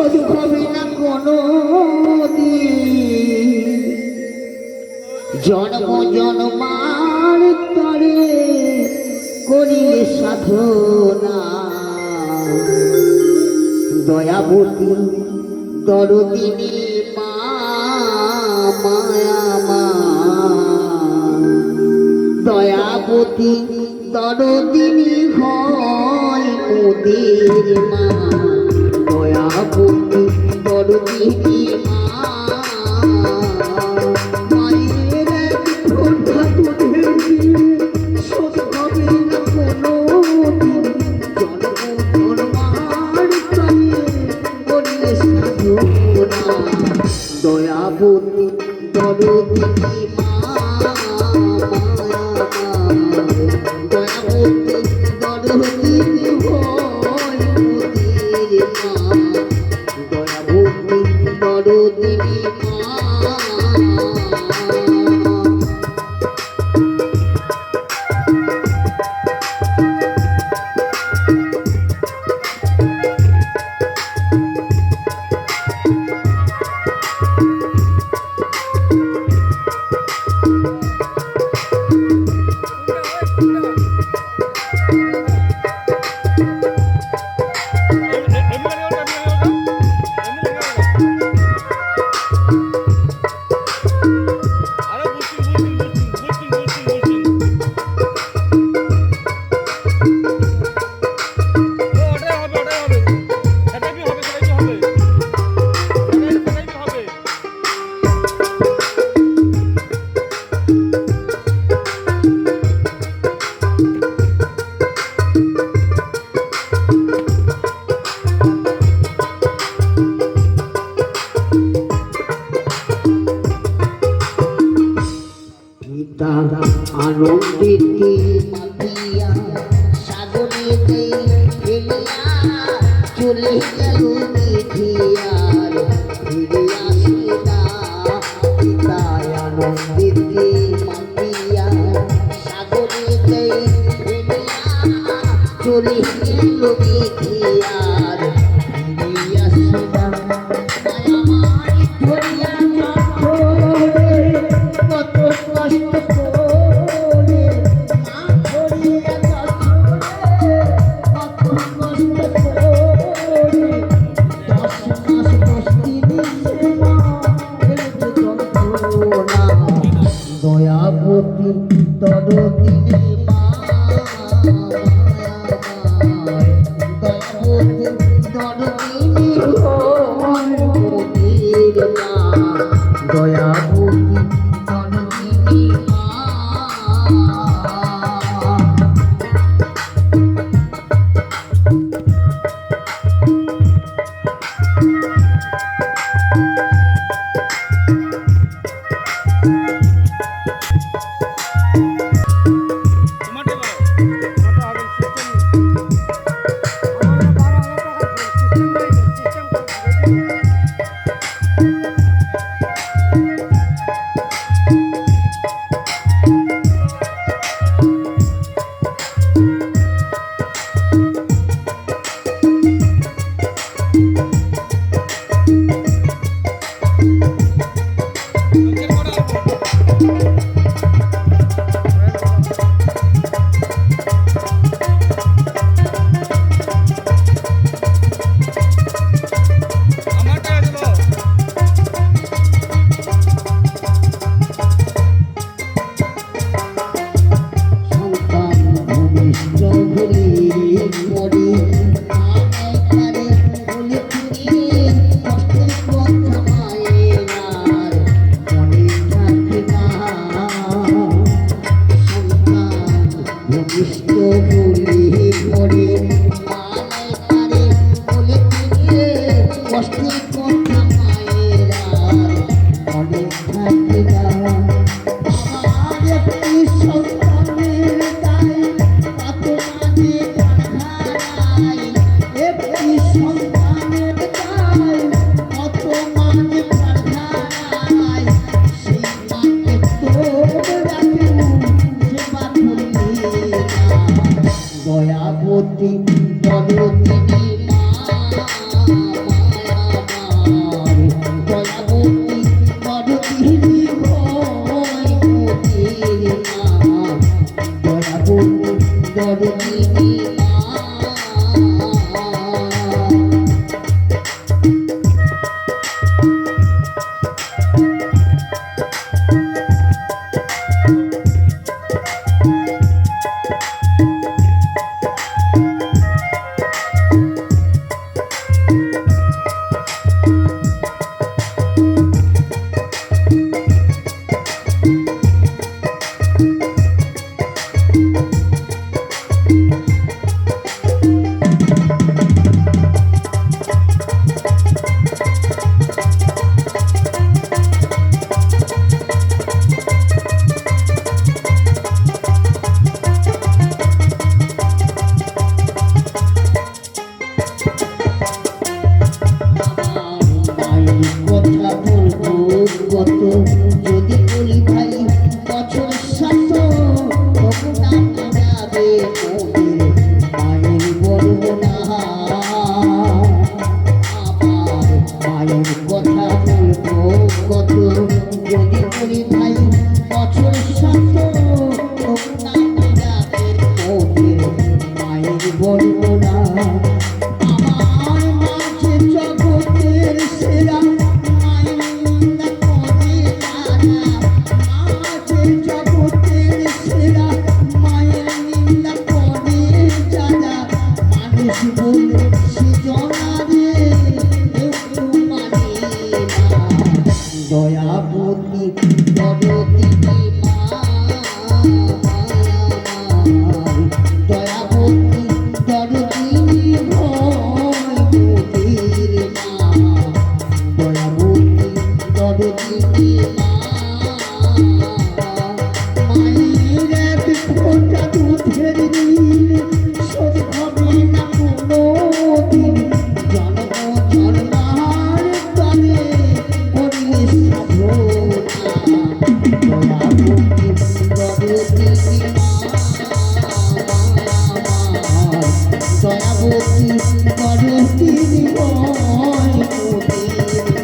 শোধ হবে না কোনো জন্ম জন্মার তরে করিলে সাধনা দয়াবতী দরদিনী মা মায়া মা দয়াবতী দরদিনী হয় মোদের মা দয়াবতী দরদিনী মা মায়ের কথা তোদের শোধ হবে না কোনো জন্ম জন্মার তরে করিলে সাধনা দয়াবতী দরদিনী মা দয়াবতী দরদিনী হয় মোদের মা দয়াবতী দরদিনী মা আনন্দিতে মাতিয়া সাগরেতে ফেলিয়া চলে গেল মিঠিয়ার ফিরে আসে না পিতায় আনন্দিতে মাতিয়া সাগরেতে ফেলিয়া চলে গেল মিঠিয়ার ফিরে আসে না মায়ামায় ধরিয়া কত কষ্ট দয়াবতী দরদিনী মা দয়াবতী দরদিনী হয় মোদের মা দয়াবতী দরদিনী মা দয়াবতী দরদিনী মা কথা বলবো কত, যদি বলি ভাই বছর শত, তবু নামে যাবে মোদের মায়ের বলবো না। আমার মায়ের কথা বলবো কত, যদি বলি ভাই বছর শত, তবু নামে যাবে মোদের মায়ের বলবো না। আমার মাঝে জগতের সেরা মায়ের করে তারা, মাঝে জগতের সেরা মায়ের নিন্দা করে যারা, মানুষ বলে সে জনারে কেউ মানে না। দয়াবতী দরদিনী মা, দয়াবতী দরদিনী ভয় মোদের মা, দয়াবতী দরদিনী মা। মায়ের এক ফোঁটা দুধের ঋণ শোধ হবে না কোনোদিন, জন্ম জন্মার তরে করিলে সাধনা। দয়াবতী দরদিনী মা, দয়াবতী দরদিনী ভয় মোদের